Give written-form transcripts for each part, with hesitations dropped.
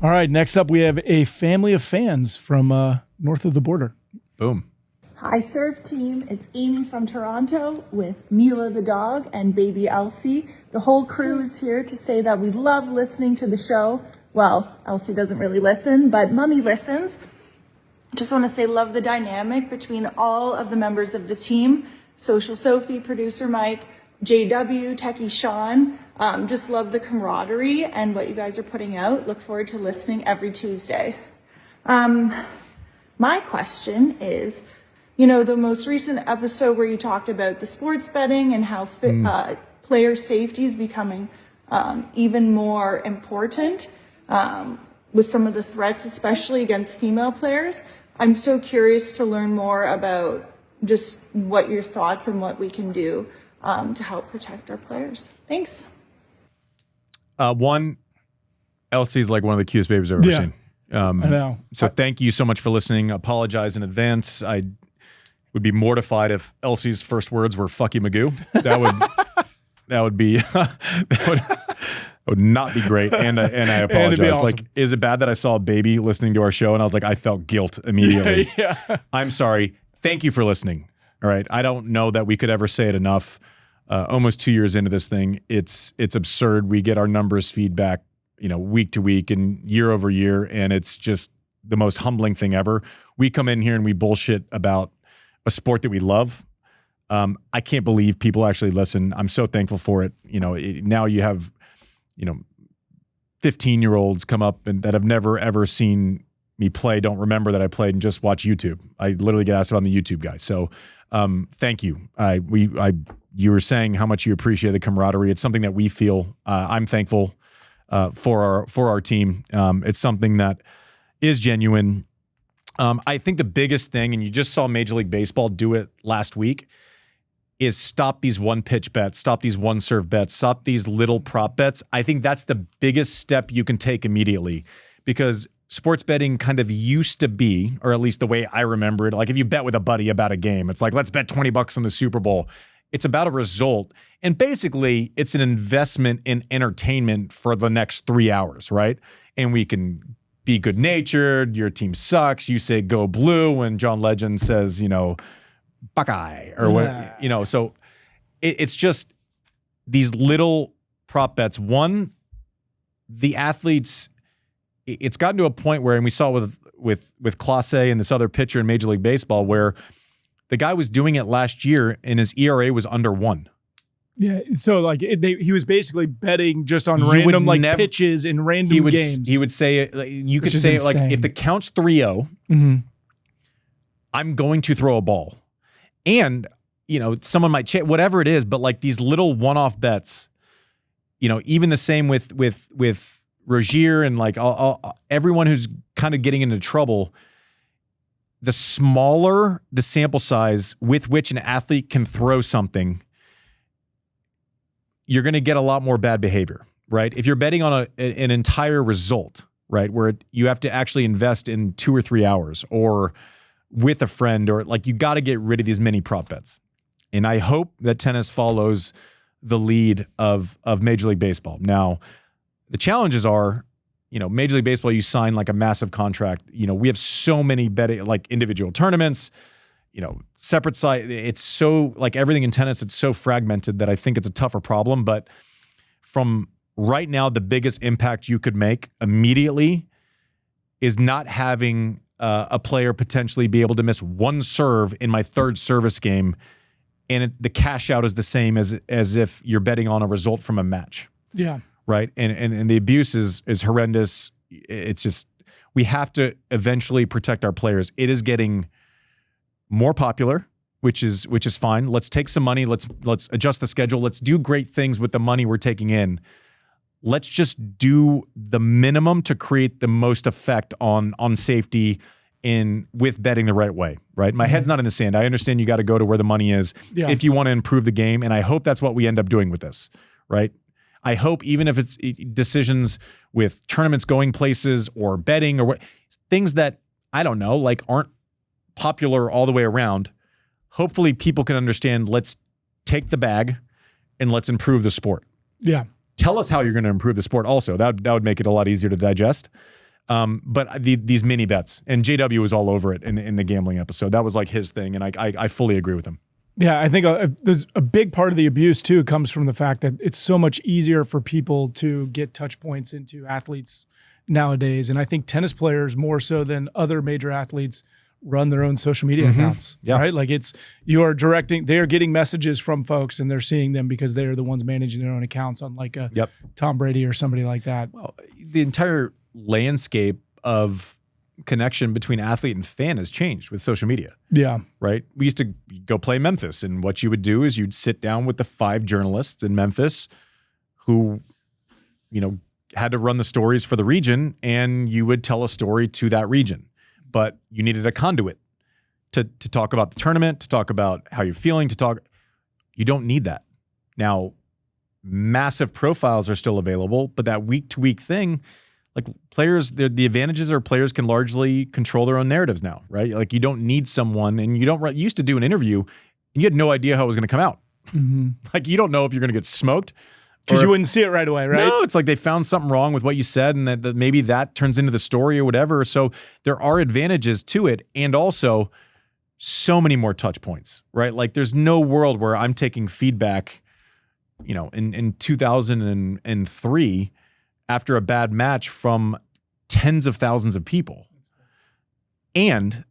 All right, next up we have a family of fans from north of the border. Boom. Hi, Surf Team. It's Amy from Toronto with Mila the dog and baby Elsie. The whole crew is here to say that we love listening to the show. Well, Elsie doesn't really listen, but Mummy listens. Just want to say love the dynamic between all of the members of the team. Social Sophie, Producer Mike, JW, Techie Sean. Just love the camaraderie and what you guys are putting out. Look forward to listening every Tuesday. My question is, the most recent episode where you talked about the sports betting and how player safety is becoming even more important with some of the threats, especially against female players. I'm so curious to learn more about just what your thoughts and what we can do to help protect our players. Thanks. One, Elsie's like one of the cutest babies I've ever seen. I know. So thank you so much for listening. Apologize in advance. I would be mortified if Elsie's first words were "fuck you, Magoo." That would not be great. And I apologize. Awesome. Like, is it bad that I saw a baby listening to our show and I was like, I felt guilt immediately. Yeah. I'm sorry. Thank you for listening. All right. I don't know that we could ever say it enough. Almost 2 years into this thing, it's absurd. We get our numbers feedback, week to week and year over year, and it's just the most humbling thing ever. We come in here and we bullshit about a sport that we love. I can't believe people actually listen. I'm so thankful for it. Now you have, 15-year-olds come up and that have never ever seen me play, don't remember that I played, and just watch YouTube. I literally get asked about the YouTube guy. So thank you. You were saying how much you appreciate the camaraderie. It's something that we feel. I'm thankful for our team. It's something that is genuine. I think the biggest thing, and you just saw Major League Baseball do it last week, is stop these one-pitch bets, stop these one-serve bets, stop these little prop bets. I think that's the biggest step you can take immediately, because sports betting kind of used to be, or at least the way I remember it, like if you bet with a buddy about a game, it's like, let's bet $20 on the Super Bowl. It's about a result. And basically, it's an investment in entertainment for the next 3 hours, right? And we can be good-natured. Your team sucks. You say go blue when John Legend says, Buckeye or what, so it's just these little prop bets. One, the athletes, it's gotten to a point where, and we saw with Clase and this other pitcher in Major League Baseball, where the guy was doing it last year and his ERA was under 1. Yeah, so like he was basically betting just on random pitches in random games. He would say, you could say, like, if the count's 3-0, I'm going to throw a ball. And, someone might check, whatever it is, but like these little one-off bets, even the same with Rozier and like everyone who's kind of getting into trouble, the smaller the sample size with which an athlete can throw something, you're going to get a lot more bad behavior, right? If you're betting on an entire result, right, where you have to actually invest in 2 or 3 hours or with a friend, or like, you got to get rid of these mini prop bets. And I hope that tennis follows the lead of Major League Baseball. Now, the challenges are, Major League Baseball, you sign like a massive contract. We have so many betting, like individual tournaments, separate site. It's so, like everything in tennis, it's so fragmented that I think it's a tougher problem. But from right now, the biggest impact you could make immediately is not having a player potentially be able to miss one serve in my third service game, and the cash out is the same as if you're betting on a result from a match. Yeah. Right. And the abuse is horrendous. It's just, we have to eventually protect our players. It is getting more popular, which is fine. Let's take some money. Let's adjust the schedule. Let's do great things with the money we're taking in. Let's just do the minimum to create the most effect on safety with betting the right way, right? My head's not in the sand. I understand you got to go to where the money is if you want to improve the game, and I hope that's what we end up doing with this, right? I hope, even if it's decisions with tournaments going places or betting or things that, I don't know, like aren't popular all the way around, hopefully people can understand, let's take the bag and let's improve the sport. Yeah. Tell us how you're going to improve the sport also. That would make it a lot easier to digest. But these mini bets, and JW was all over it in the gambling episode. That was like his thing, and I fully agree with him. Yeah, I think there's a big part of the abuse too comes from the fact that it's so much easier for people to get touch points into athletes nowadays. And I think tennis players more so than other major athletes run their own social media accounts, right? Like they are getting messages from folks and they're seeing them because they are the ones managing their own accounts, unlike Tom Brady or somebody like that. Well, the entire landscape of connection between athlete and fan has changed with social media. Yeah. Right? We used to go play Memphis, and what you would do is you'd sit down with the 5 journalists in Memphis who, had to run the stories for the region, and you would tell a story to that region. But you needed a conduit to talk about the tournament, to talk about how you're feeling, you don't need that. Now, massive profiles are still available, but that week-to-week thing, like players, the advantages are players can largely control their own narratives now, right? Like you don't need someone, and you used to do an interview and you had no idea how it was going to come out. Like you don't know if you're going to get smoked. Because you wouldn't see it right away, right? No, it's like they found something wrong with what you said, and that maybe that turns into the story or whatever. So there are advantages to it, and also so many more touch points, right? Like there's no world where I'm taking feedback, in 2003 after a bad match from tens of thousands of people. And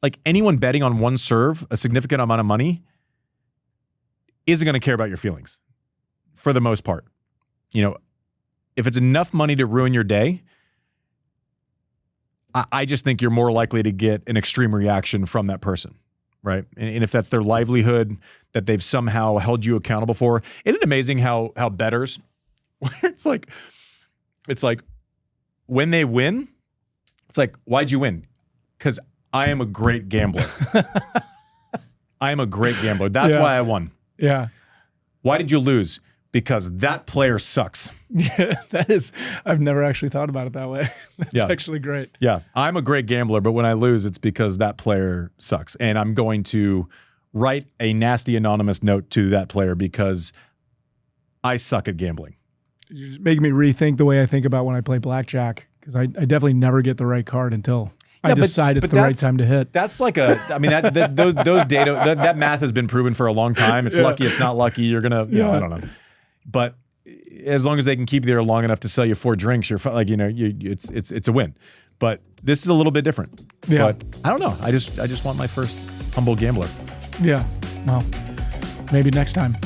like anyone betting on one serve, a significant amount of money, isn't going to care about your feelings for the most part. If it's enough money to ruin your day, I just think you're more likely to get an extreme reaction from that person, right? And if that's their livelihood that they've somehow held you accountable for, isn't it amazing how bettors, it's like when they win, it's like, why'd you win? Because I am a great gambler. I am a great gambler. That's why I won. Yeah. Why did you lose? Because that player sucks. Yeah, I've never actually thought about it that way. That's actually great. Yeah. I'm a great gambler, but when I lose, it's because that player sucks. And I'm going to write a nasty anonymous note to that player because I suck at gambling. You're just making me rethink the way I think about when I play blackjack, because I definitely never get the right card until I decide it's the right time to hit. That's like those data, that math has been proven for a long time. It's lucky, it's not lucky. You're going to, I don't know. But as long as they can keep you there long enough to sell you 4 drinks, you're like, it's a win. But this is a little bit different. Yeah. But I don't know. I just want my first humble gambler. Yeah. Well, maybe next time.